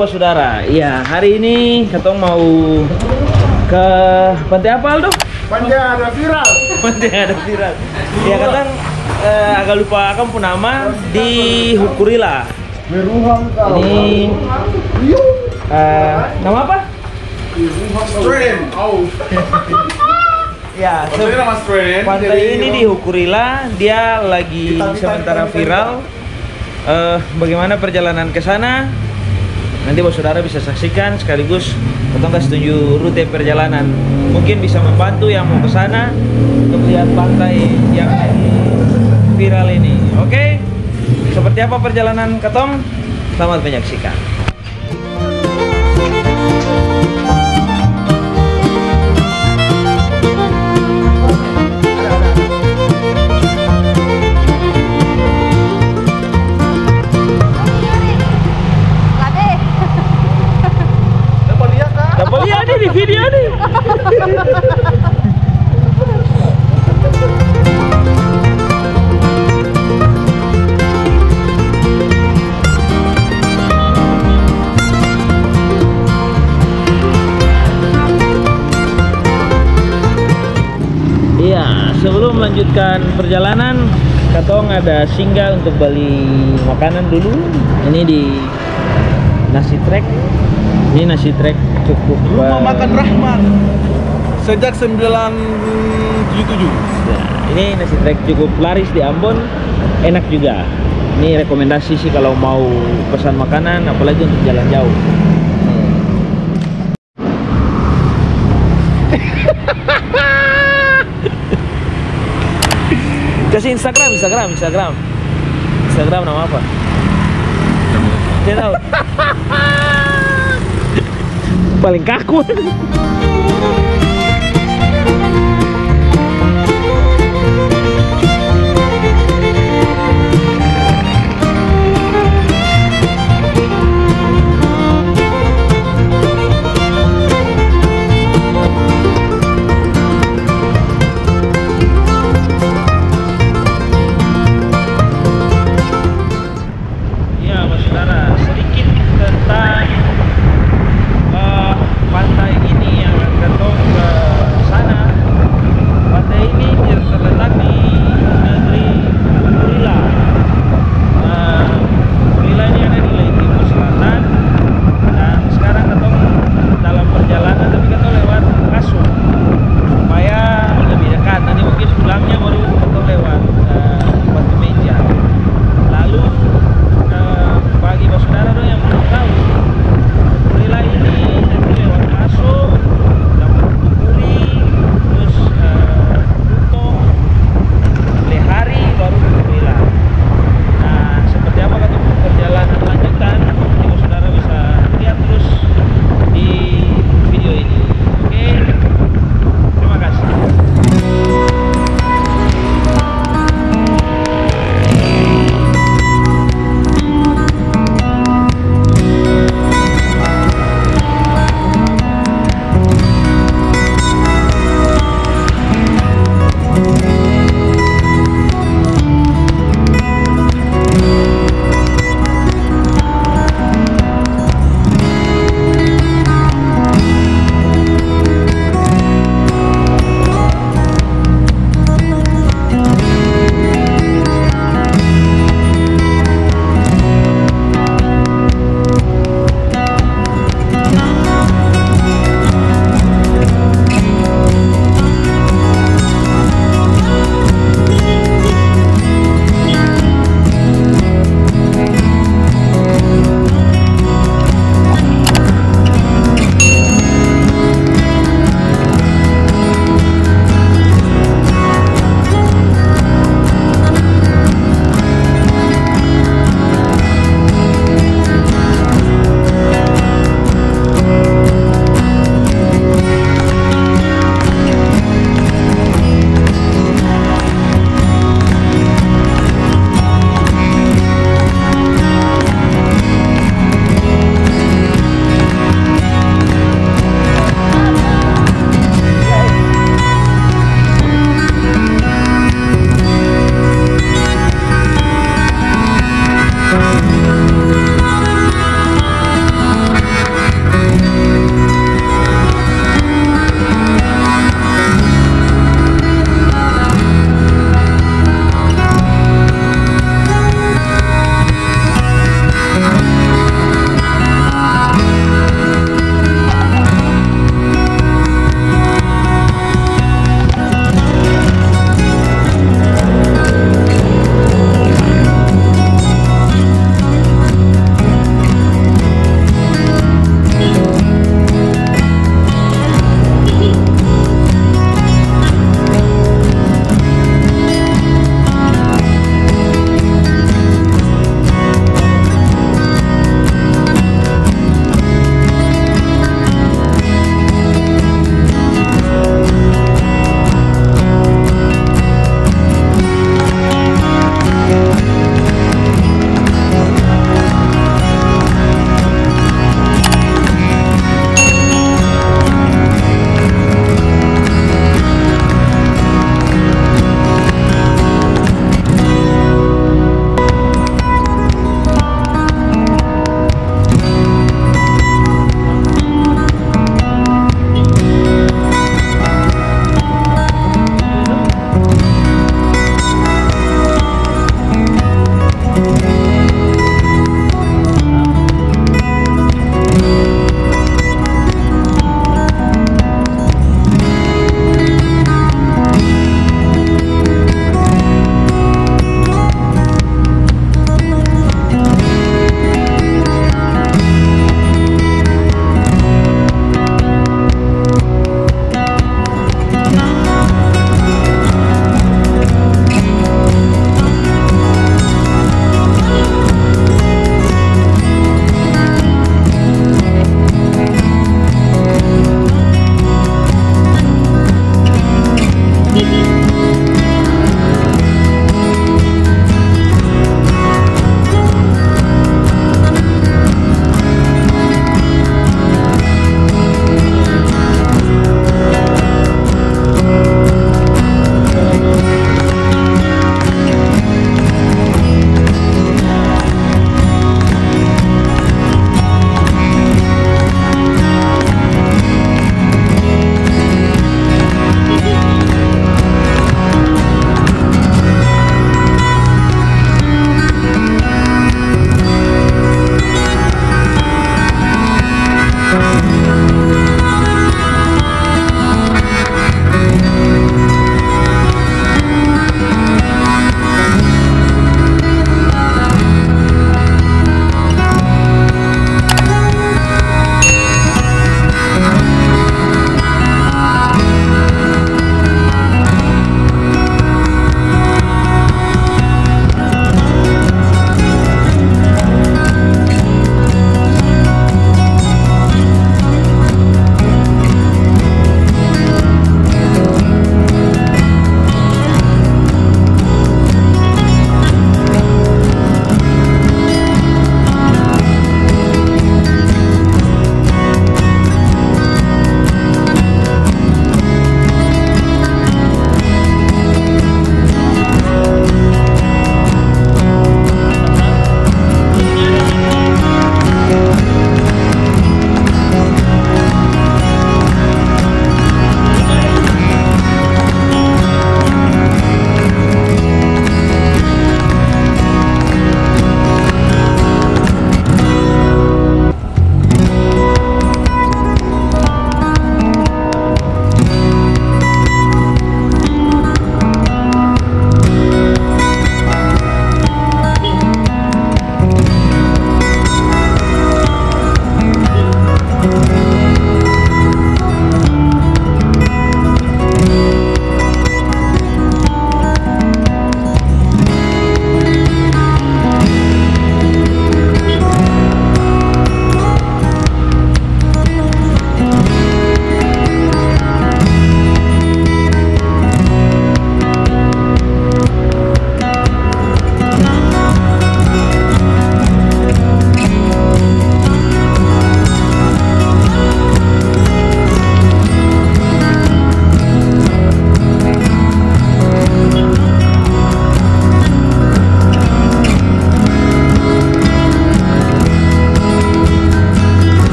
Bos Saudara. Iya, hari ini Ketong mau ke pantai apa, Aldo? Pantai ada viral. Pantai ada viral. Ya, Ketong agak lupa kamu nama di Hukurila. Ini nama apa? Australian. Oh. Ya, pantai ini di Hukurila, dia lagi sementara viral. Bagaimana perjalanan ke sana? Nanti Bos Saudara bisa saksikan sekaligus Ketong kasih tunjuk rute perjalanan. Mungkin bisa membantu yang mau ke sana untuk lihat pantai yang viral ini. Oke? Seperti apa perjalanan Ketong? Selamat menyaksikan. Di video nih. Iya, sebelum melanjutkan perjalanan, Ketong ada singgah untuk beli makanan dulu. Ini di Nasi Trek. Ini nasi trek cukup Rumah Makan Rahman sejak 1977. Nah, ini nasi trek cukup laris di Ambon, enak juga. Ini rekomendasi sih kalau mau pesan makanan, apalagi untuk jalan jauh. Kasih Instagram nama apa? Saya tahu. Paling kaku. Ya, Bos Saudara, sedikit tentang pantai ini yang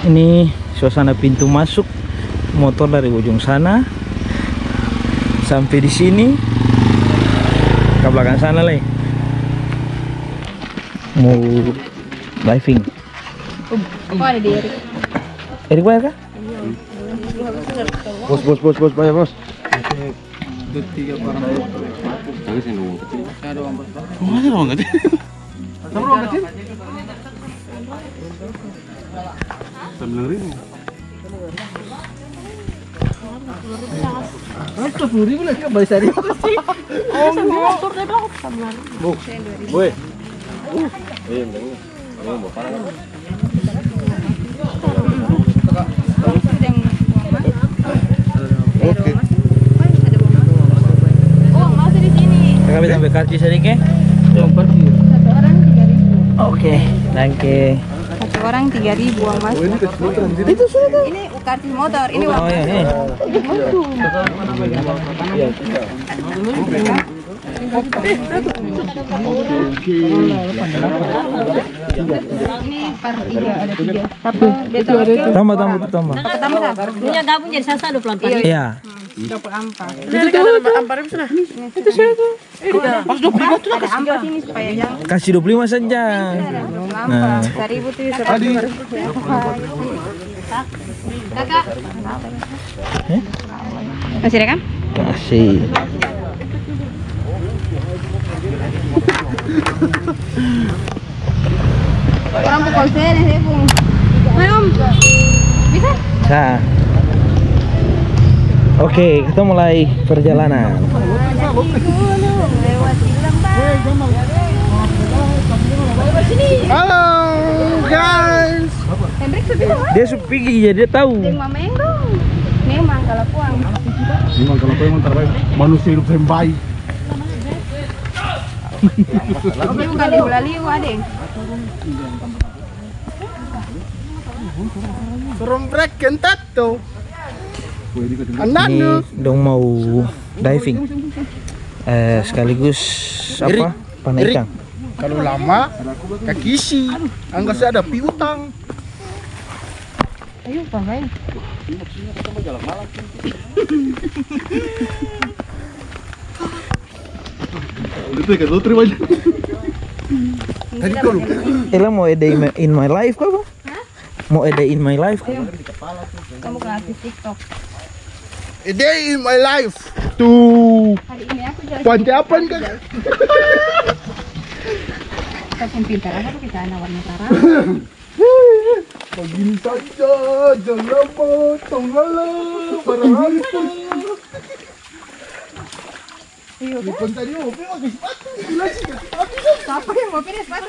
Ini suasana pintu masuk motor dari ujung sana sampai di sini ke belakang sana lah. Mau diving. Kok ada di Erik? Erik bayar kah? Bos, bayar bos. Mana uang kecil? Sama uang kecil? 9.000. 10.000 lah, balik sehari. Boy. Oke. Oh, masih di sini. Kami sampai karcis sedikit. Satu orang 3.000. Oke, danke. Satu orang 3.000 uang masuk. Itu sudah. Ini karcis motor, ini uang Oh ya, ini. ini per 3 ada 3. Apa? Betul. Tambah. Tambah. Punya gabung jadi sasa 24. Iya. 24. Ada Ambil sini supaya jangan Kasih 25 saja. Nah, 1.000 tuh 1.000. Kakak. Masih rekam? Kasih. Orang pukul saya Bung. Ayo, Om. Bisa? Nah. Oke, kita mulai perjalanan. Halo guys. Hendrik sepi dong. Dia supigi jadi dia tahu. Deng mameng dong. Memang kalau puang. Memang kalau kau yang terbaik, manusia hidup yang baik. Ini bukan di Bulaliu, Adeng. Suruh break kentat tuh. Ini dong mau diving. Sekaligus apa? Panai ikan. Kalau lama, kaki isi. Anggap saya ada piutang. Ayo, pakai. Itu kan lo terima aja. Tadi kau lupa. Ella mau a day in my life kah? Mau a day in my life kah? Kamu kreatif TikTok. A day in my life. Tuh. Hari ini aku jalan. Pantai apa kan? Tapi pintar apa kita anak warna merah. Begini saja, jangan potong lalu barang. Iya Di kan? pantai dia mau pakai sepatu. Gila sih, sepatu. Siapa yang mau pilih sepatu?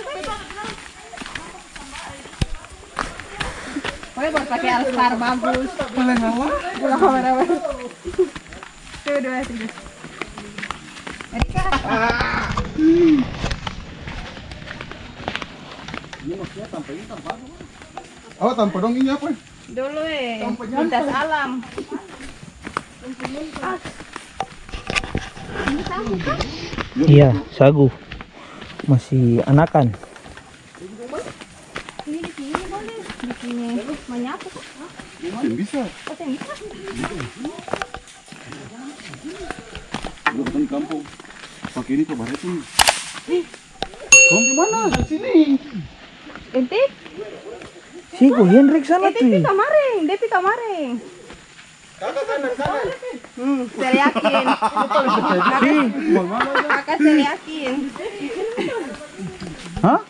Pokoknya buat pakai Alstar bagus. Boleh ngawa? Pulang kamera. Tuh, 2, 3. Erika. Oh, tanpa dong ini apa? Dulu lintas alam. Iya, sagu. Masih anakan. Ini di sini boleh. Di sini menyapu. Yang bisa. Oh, yang bisa. Lu ketemu kampung. Pakai ini coba itu. Kamu gimana? Di sini. Ente? Si kok Hendrik sana Ente tuh. pi kamaring, Depi kamaring. Kanan. Saya yakin. Kakak saya yakin. Hah?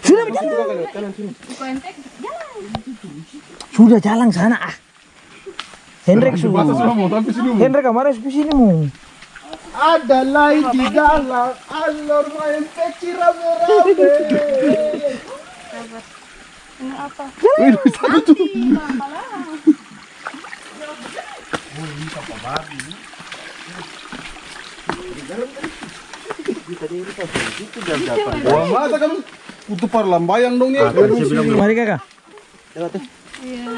Sudah berjalan. Iko ente jalan. Sudah jalan sana ah. Hendrik sudah. Sudah mau sampai sini. Hendrik kemarin di sini mu. Ada lain di dalam alur main kecil rame-rame. Ini apa? Wih, satu tuh. Wah, masa kamu butuh parlambayang dong ya? Mari kakak.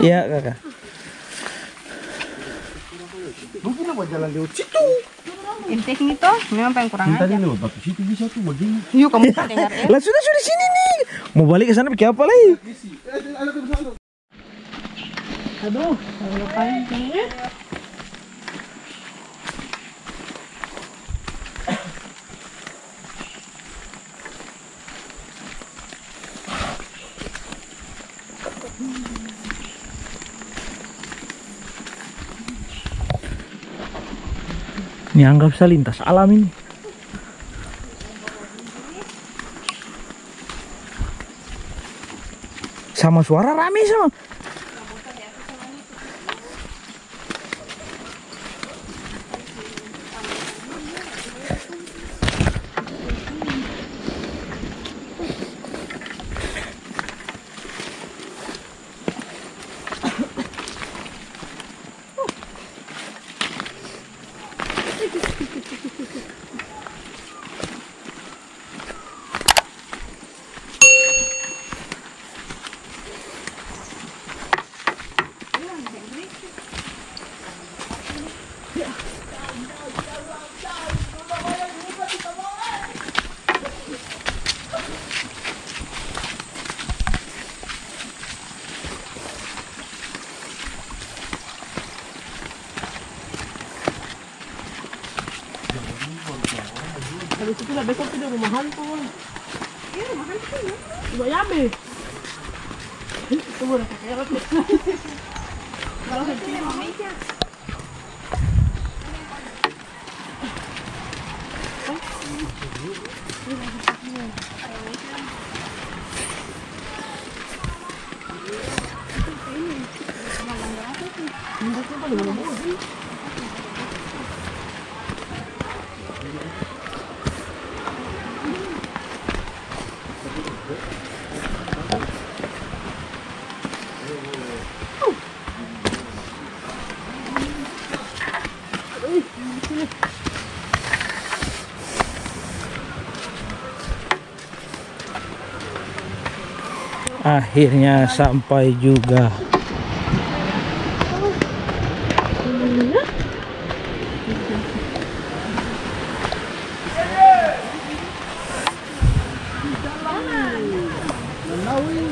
Iya kakak. Mungkin apa jalan lewat situ? Ente ini tuh memang pengen kurang aja. lewat batu situ bisa tuh begini. Yuk kamu dengar ya. Lah sudah sini nih. Mau balik ke sana pakai apa lagi? Ada tuh satu. Aduh, ngapain kayaknya? Ini anggap saya lintas alam ini. Sama suara rame sama. Habis itu lah besok tidur rumah hantu. Iya, rumah hantu ya. Coba yabe. Tunggu udah pakai apa? Kalau hantunya mau meja. Akhirnya sampai juga.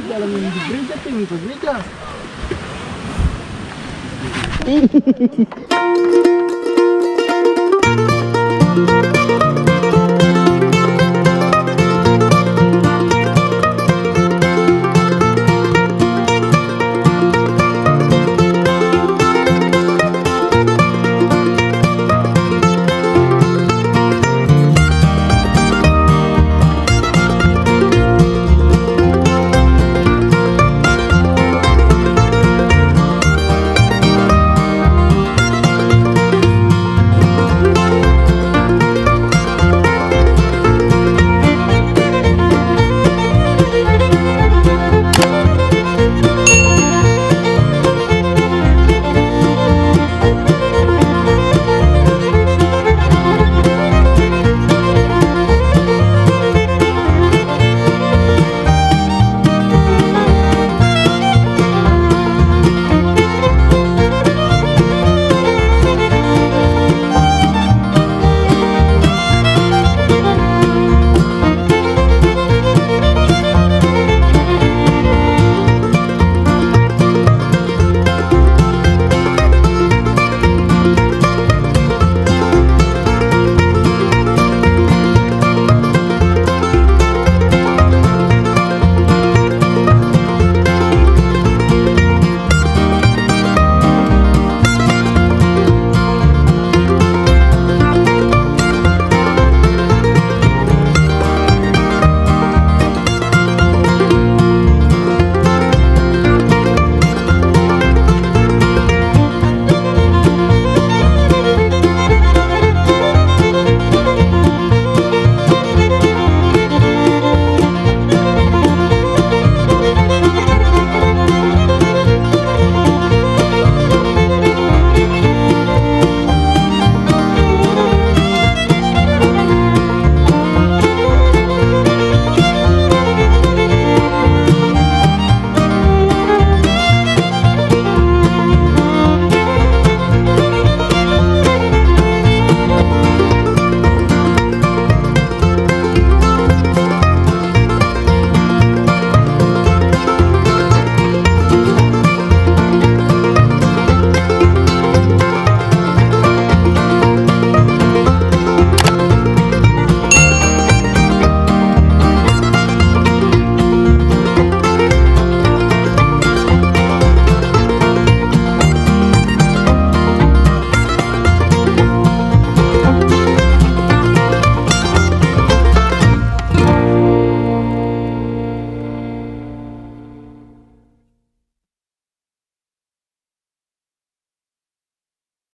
Jalan di gereja, tinggi ke gereja.